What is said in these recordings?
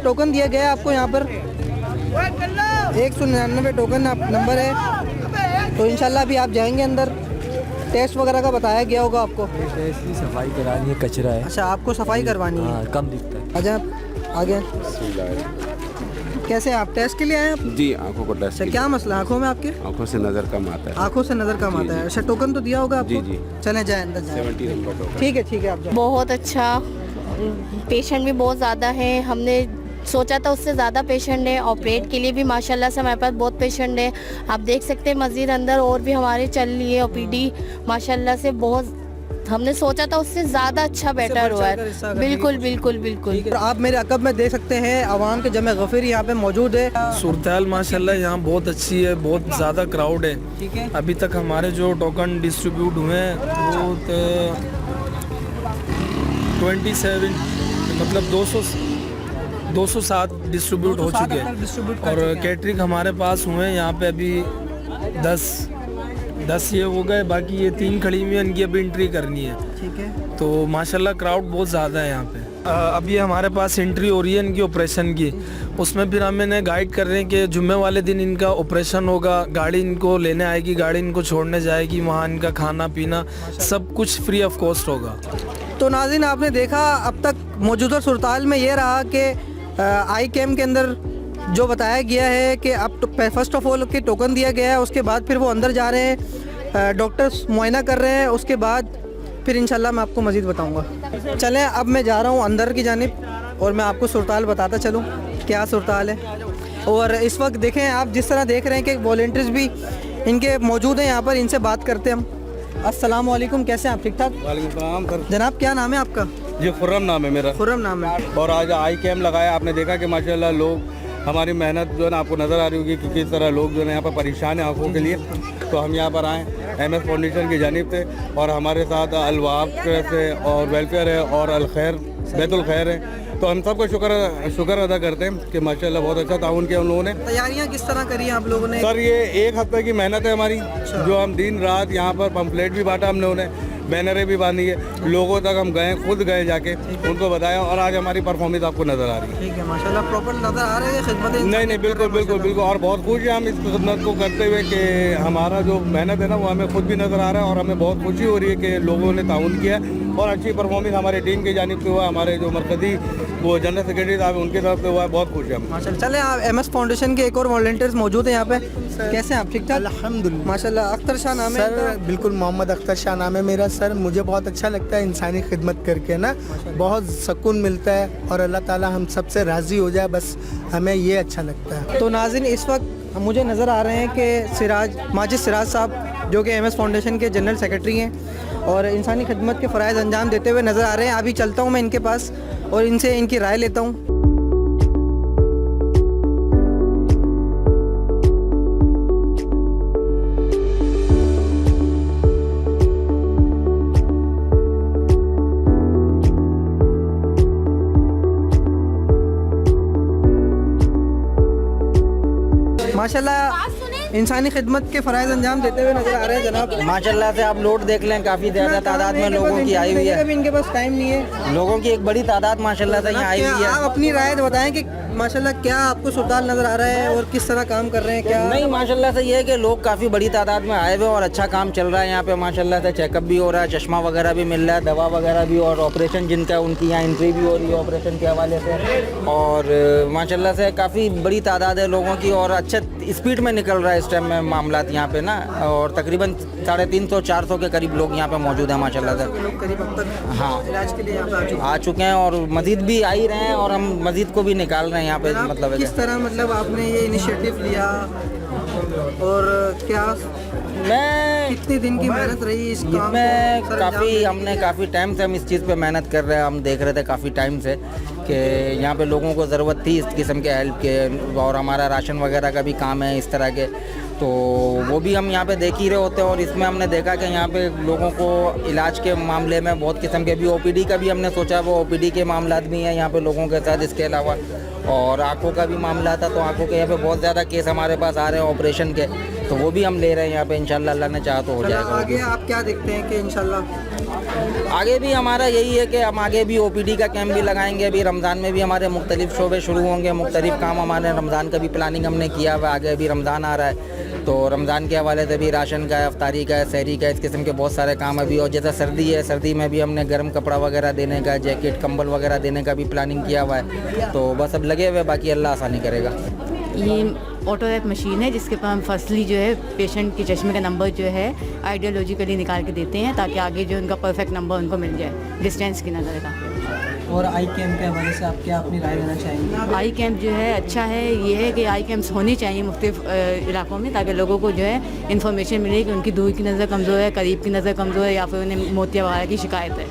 Token दिया गया है आपको यहाँ पर 199 टोकन आप नंबर है। तो इंशाल्लाह अभी आप जाएंगे अंदर, टेस्ट वगैरह का बताया गया होगा आपको। टेस्ट की सफाई करानी है, कचरा है। अच्छा, आपको सफाई करवानी है। हाँ, कम दिखता है। अच्छा, आगे कैसे आप टेस्ट के लिए आए हैं? जी, आंखों को टेस्ट। अच्छा, क्या मसला आंखों में आपके? आंखों से नजर कम आता है। आंखों से नजर कम आता है। अच्छा, टोकन तो दिया होगा आपको? जी, जी। चलें जाए अंदर जाए। 70 नंबर टोकन। ठीक है आप जाए। बहुत अच्छा, पेशेंट भी बहुत ज़्यादा हैं। हमने सोचा था उससे ज़्यादा पेशेंट है। ऑपरेट के लिए भी माशाल्लाह से हमारे पास बहुत पेशेंट है। आप देख सकते हैं मज़ीद अंदर और भी हमारे चल रही है ओपीडी माशाल्लाह से। बहुत हमने सोचा था उससे ज़्यादा अच्छा बेटर हुआ है। बिल्कुल बिल्कुल बिल्कुल। और आप मेरे अकब में देख सकते हैं अवाम के जमे गफीर यहाँ पे मौजूद है। सूरत माशाल्लाह यहाँ बहुत अच्छी है, बहुत ज़्यादा क्राउड है। ठीक है। अभी तक हमारे जो टोकन डिस्ट्रीब्यूट हुए हैं वो 27 मतलब 207 डिस्ट्रीब्यूट हो चुके हैं। और कैटरिंग हमारे पास हुए हैं यहाँ पे अभी 10 ये हो गए, बाकी ये 3 खड़ी हुई हैं, इनकी अभी एंट्री करनी है। ठीक है। तो माशाल्लाह क्राउड बहुत ज़्यादा है यहाँ पे। अभी हमारे पास एंट्री हो रही है इनकी ऑपरेशन की, उसमें फिर हम इन्हें गाइड कर रहे हैं कि जुम्मे वाले दिन इनका ऑपरेशन होगा, गाड़ी इनको लेने आएगी, गाड़ी इनको छोड़ने जाएगी, वहाँ इनका खाना पीना सब कुछ फ्री ऑफ कॉस्ट होगा। तो नाज़रीन, आपने देखा अब तक मौजूदा सूरताल में ये रहा कि आई कैम के अंदर जो बताया गया है कि अब तो फर्स्ट ऑफ ऑल के टोकन दिया गया है, उसके बाद फिर वो अंदर जा रहे हैं, डॉक्टर्स मुआयना कर रहे हैं, उसके बाद फिर इंशाल्लाह मैं आपको मज़ीद बताऊंगा। चलें, अब मैं जा रहा हूँ अंदर की जानिब और मैं आपको सूरताल बताता चलूँ क्या सूरताल है। और इस वक्त देखें आप, जिस तरह देख रहे हैं कि वॉलंटियर्स भी इनके मौजूद हैं यहाँ पर, इनसे बात करते हैं हम। अस्सलाम वालेकुम, कैसे हैं आप? ठीक ठाक। वालेकुम सलाम सर। जनाब, क्या नाम है आपका? जी, खुर्रम नाम है मेरा। खुर्रम नाम है। और आज आई कैम लगाया, आपने देखा कि माशाल्लाह लोग, हमारी मेहनत जो है ना आपको नज़र आ रही होगी कि किस तरह लोग जो है यहाँ पर परेशान हैं आँखों के लिए। तो हम यहाँ पर आए MS फाउंडेशन की जानिब से, और हमारे साथ अलवाब से और वेलफेयर है और अलखैर बैतुल खैर है। तो हम सबको शुक्र अदा करते हैं कि माशाल्लाह बहुत अच्छा ताउन किया उन लोगों ने। तैयारियाँ किस तरह करी हैं आप लोगों ने? सर, ये 1 हफ्ते की मेहनत है हमारी, जो हम दिन रात यहाँ पर पम्फलेट भी बांटा हमने उन्हें, बैनरें भी बांधी है, लोगों तक हम गए, खुद गए जाके उनको बताया, और आज हमारी परफॉर्मेंस आपको नज़र आ रही है। ठीक है, माशाल्लाह प्रॉपर नज़र आ रही है खिदमत। नहीं, बिल्कुल। और बहुत खुश हैं हम इस खिदमत को करते हुए कि हमारा जो मेहनत है ना वो हमें खुद भी नज़र आ रहा है, और हमें बहुत खुशी हो रही है कि लोगों ने ताउन किया और अच्छी परफॉर्मेंस हमारे टीम की जानिब से हुआ, हमारे जो मरकज़ी वो जनरल सेक्रेटरी साहब उनकी तरफ से हुआ है। बहुत खुश हैं हम। माशाल्लाह। चले, आप MS फाउंडेशन के एक और वॉलंटियर्स मौजूद हैं यहाँ पे। कैसे हैं आप? ठीक ठाक। अल्हम्दुलिल्लाह। माशाल्लाह। अख्तर शाह नाम है सर, इनका? बिल्कुल मोहम्मद अख्तर शाह नाम है मेरा। सर, मुझे बहुत अच्छा लगता है इंसानी खिदमत करके ना, बहुत सुकून मिलता है, और अल्लाह ताला हम सबसे राज़ी हो जाए, बस हमें ये अच्छा लगता है। तो नाज़रीन, इस वक्त मुझे नज़र आ रहे हैं कि माजिद सिराज साहब जो कि MS फाउंडेशन के जनरल सेक्रेटरी हैं और इंसानी खिदमत के फ़राइज़ अंजाम देते हुए नज़र आ रहे हैं। अभी चलता हूँ मैं इनके पास और इनसे इनकी राय लेता हूँ। माशाल्लाह इंसानी खिदमत के फ़राइज़ अंजाम देते हुए नज़र आ रहे हैं जनाब। माशाल्लाह से आप लोड देख लें, काफ़ी ज़्यादा तादाद में लोगों की आई हुई है। अभी इनके पास टाइम नहीं है। लोगों की एक बड़ी तादाद माशाल्लाह से यहाँ आई हुई है। आप अपनी राय बताएं कि माशाल्लाह क्या आपको सूरताल नज़र आ रहा है और किस तरह काम कर रहे हैं? क्या नहीं, माशाल्लाह से ये है कि लोग काफ़ी बड़ी तादाद में आए हुए और अच्छा काम चल रहा है यहाँ पे। माशाल्लाह से चेकअप भी हो रहा है, चश्मा वगैरह भी मिल रहा है, दवा वगैरह भी, और ऑपरेशन जिनका उनकी यहाँ एंट्री भी हो रही है ऑपरेशन के हवाले से। और माशाल्लाह से काफ़ी बड़ी तादाद है लोगों की, और अच्छे स्पीड में निकल रहा है इस टाइम में मामला यहाँ पे ना। और तकरीबन 350-400 के करीब लोग यहाँ पे मौजूद हैं माशाल्लाह से। लोग करीब अब तक हाँ, इलाज के लिए यहाँ पे आ चुके हैं, और मजीद भी आ ही रहे हैं, और हम मजीद को भी निकाल रहे हैं यहाँ पे। मतलब किस तरह मतलब आपने ये इनिशिएटिव लिया और क्या कितने दिन की मेहनत रही इस काम में? को? हमने काफ़ी टाइम से हम इस चीज़ पे मेहनत कर रहे हैं। हम देख रहे थे काफ़ी टाइम से कि यहाँ पे लोगों को ज़रूरत थी इस किस्म के हेल्प के, और हमारा राशन वगैरह का भी काम है इस तरह के, तो वो भी हम यहाँ पे देख ही रहे होते हैं। और इसमें हमने देखा कि यहाँ पे लोगों को इलाज के मामले में बहुत किस्म के भी OPD का भी हमने सोचा, वो OPD के मामला भी हैं यहाँ पे लोगों के साथ। इसके अलावा और आँखों का भी मामला था, तो आँखों के यहाँ पे बहुत ज़्यादा केस हमारे पास आ रहे हैं ऑपरेशन के, तो वो भी हम ले रहे हैं यहाँ पे। इंशाल्लाह अल्लाह ने चाहा तो हो जाएगा। आगे आप क्या देखते हैं कि इंशाल्लाह आगे भी हमारा यही है कि हम आगे भी ओपीडी का कैंप भी लगाएंगे। अभी रमज़ान में भी हमारे मुख्तलिफ शोबे शुरू होंगे, मुख्तलिफ काम हमारे रमज़ान का भी प्लानिंग हमने किया हुआ। आगे अभी रमज़ान आ रहा है, तो रमज़ान के हवाले से भी राशन का है, अफ्तारी का है, सहरी का है, इस किस्म के बहुत सारे काम अभी। और जैसा सर्दी है, सर्दी में भी हमने गर्म कपड़ा वगैरह देने का, जैकेट कंबल वगैरह देने का भी प्लानिंग किया हुआ है। तो बस अब लगे हुए, बाकी अल्लाह आसानी करेगा। ये ऑटोरैप मशीन है जिसके पर हम फर्स्टली जो है पेशेंट के चश्मे का नंबर जो है आइडियोलॉजिकली निकाल के देते हैं, ताकि आगे जो उनका परफेक्ट नंबर उनको मिल जाए डिस्टेंस की नज़र का। और आई कैम्प के हवाले से आप क्या अपनी राय देना चाहेंगे? आई कैंप जो है अच्छा है, ये है कि आई कैंप्स होने चाहिए मुख्तलिफ इलाकों में, ताकि लोगों को जो है इन्फॉर्मेशन मिले कि उनकी दूर की नज़र कमज़ोर है, करीब की नज़र कमज़ोर है, या फिर उन्हें मोतिया वगैरह की शिकायत है।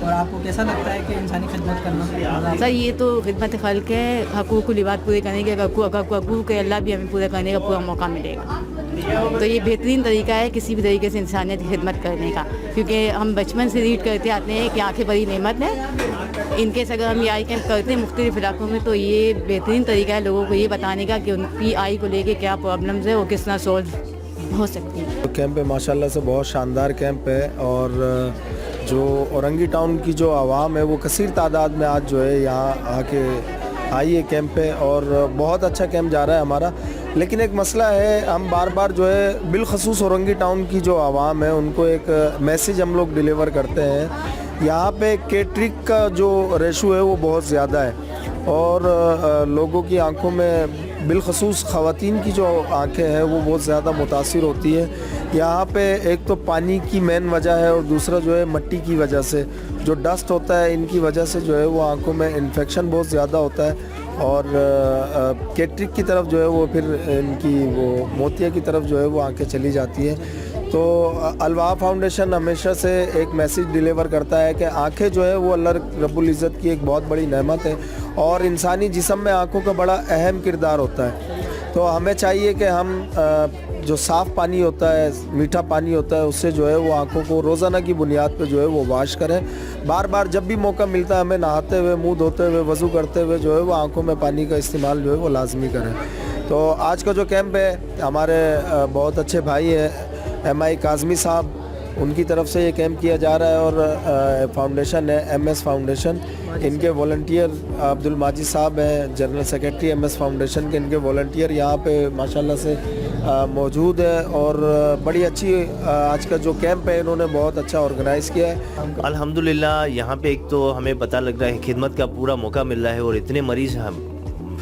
और आपको कैसा लगता है कि इंसानी खिदमत करना? सर ये तो खिदमत खल्क है, हकूक़ुल इबाद पूरे करने के, हकूक़ अल्लाह भी हमें पूरा करने का पूरा मौका मिलेगा। तो ये बेहतरीन तरीका है किसी भी तरीके से इंसानियत की खिदमत करने का, क्योंकि हम बचपन से रीड करते आते हैं कि आँखें बड़ी नेमत है। इनकेस अगर हम ये आई कैंप करते हैं मुख्तलिफ इलाकों में, तो ये बेहतरीन तरीका है लोगों को ये बताने का कि उनकी आई को लेके क्या प्रॉब्लम्स है, वो किस तरह सॉल्व हो सकती है। कैंप है माशाल्लाह से बहुत शानदार कैंप है, और जो औरंगी टाउन की जो आवाम है वो कसीर तादाद में आज जो है यहाँ आके आई है कैंप पे, और बहुत अच्छा कैंप जा रहा है हमारा। लेकिन एक मसला है, हम बार बार जो है बिलखसूस औरंगी टाउन की जो आवाम है उनको एक मैसेज हम लोग डिलीवर करते हैं। यहाँ पे केटरिंग का जो रेशो है वो बहुत ज़्यादा है, और लोगों की आंखों में बिलखसूस ख़वातीन की जो आंखें हैं वो बहुत ज़्यादा मुतासिर होती है। यहाँ पे एक तो पानी की मेन वजह है, और दूसरा जो है मिट्टी की वजह से जो डस्ट होता है, इनकी वजह से जो है वो आंखों में इन्फेक्शन बहुत ज़्यादा होता है, और केटरिंग की तरफ जो है वो फिर इनकी वो मोतिया की तरफ जो है वो आंखें चली जाती हैं। तो अलवाह फाउंडेशन हमेशा से एक मैसेज डिलीवर करता है कि आंखें जो है वो अल्लाह रब्बुल इज़्ज़त की एक बहुत बड़ी नेमत है, और इंसानी जिस्म में आंखों का बड़ा अहम किरदार होता है। तो हमें चाहिए कि हम जो साफ़ पानी होता है, मीठा पानी होता है, उससे जो है वो आंखों को रोज़ाना की बुनियाद पे जो है वो वॉश करें। बार बार जब भी मौका मिलता है हमें नहाते हुए, मुँह धोते हुए, वज़ू करते हुए जो है वो आंखों में पानी का इस्तेमाल जो है वो लाजमी करें। तो आज का जो कैंप है, हमारे बहुत अच्छे भाई हैं MI काज़मी साहब, उनकी तरफ से ये कैंप किया जा रहा है, और फाउंडेशन है MS फाउंडेशन, इनके वॉलंटियर अब्दुल माजिद साहब हैं, जनरल सेक्रेटरी MS फाउंडेशन के। इनके वॉलंटियर यहाँ पे माशाल्लाह से मौजूद है, और बड़ी अच्छी आज का जो कैंप है इन्होंने बहुत अच्छा ऑर्गेनाइज़ किया है। अल्हम्दुलिल्लाह यहाँ पे एक तो हमें पता लग रहा है खिदमत का पूरा मौका मिल रहा है, और इतने मरीज़ हम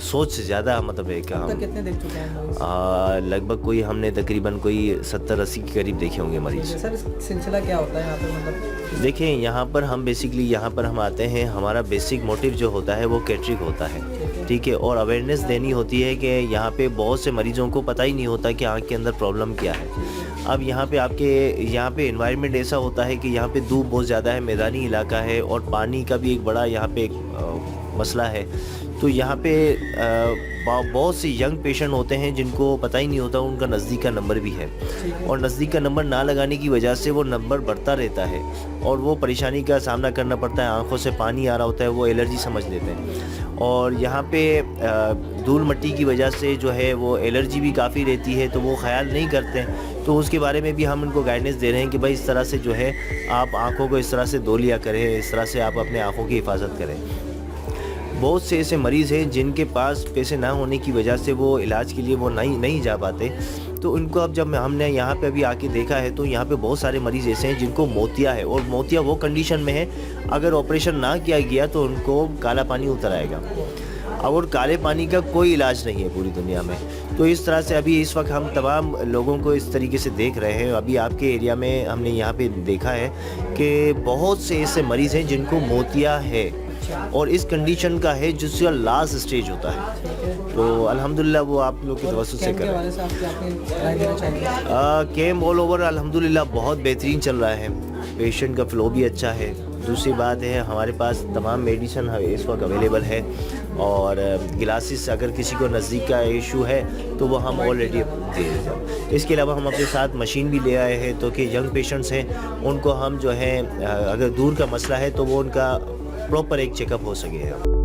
सोच से ज़्यादा मतलब है कि हम कितने देख चुके हैं? लगभग कोई हमने तकरीबन कोई 70-80 के करीब देखे होंगे मरीज़। सर सिलसिला क्या होता है यहाँ पे? मतलब देखिए यहाँ पर हम बेसिकली यहाँ पर हम आते हैं, हमारा बेसिक मोटिव जो होता है वो कैटरिंग होता है, ठीक है, और अवेयरनेस देनी होती है कि यहाँ पे बहुत से मरीज़ों को पता ही नहीं होता कि आँख के अंदर प्रॉब्लम क्या है। अब यहाँ पे आपके यहाँ पे एनवायरनमेंट ऐसा होता है कि यहाँ पे धूप बहुत ज़्यादा है, मैदानी इलाका है, और पानी का भी एक बड़ा यहाँ पे मसला है। तो यहाँ पे बहुत से यंग पेशेंट होते हैं जिनको पता ही नहीं होता उनका नज़दीक का नंबर भी है, और नज़दीक का नंबर ना लगाने की वजह से वो नंबर बढ़ता रहता है, और वो परेशानी का सामना करना पड़ता है। आंखों से पानी आ रहा होता है, वो एलर्जी समझ लेते हैं, और यहाँ पे धूल मिट्टी की वजह से जो है वो एलर्जी भी काफ़ी रहती है, तो वो ख्याल नहीं करते। तो उसके बारे में भी हम उनको गाइडेंस दे रहे हैं कि भाई इस तरह से जो है आप आँखों को इस तरह से धो लिया करें, इस तरह से आप अपने आँखों की हिफाजत करें। बहुत से ऐसे मरीज़ हैं जिनके पास पैसे ना होने की वजह से वो इलाज के लिए वो नहीं जा पाते, तो उनको अब जब हमने यहाँ पे अभी आके देखा है तो यहाँ पे बहुत सारे मरीज़ ऐसे हैं जिनको मोतिया है, और मोतिया वो कंडीशन में है अगर ऑपरेशन ना किया गया तो उनको काला पानी उतर आएगा, और काले पानी का कोई इलाज नहीं है पूरी दुनिया में। तो इस तरह से अभी इस वक्त हम तमाम लोगों को इस तरीके से देख रहे हैं। अभी आपके एरिया में हमने यहाँ पे देखा है कि बहुत से ऐसे मरीज़ हैं जिनको मोतिया है, और इस कंडीशन का है जिसका लास्ट स्टेज होता है। तो अल्हम्दुलिल्लाह वो आप लोग की तवज्जो से करें। कैम्प ऑल ओवर अल्हम्दुलिल्लाह बहुत बेहतरीन चल रहा है, पेशेंट का फ़्लो भी अच्छा है। दूसरी बात है हमारे पास तमाम मेडिसिन इस वक्त अवेलेबल है, और ग्लासेस अगर किसी को नज़दीक का इशू है तो वो हम ऑलरेडी दे देते हैं। इसके अलावा हम अपने साथ मशीन भी ले आए हैं, तो कि यंग पेशेंट्स हैं उनको हम जो है अगर दूर का मसला है तो वो उनका प्रॉपर एक चेकअप हो सके।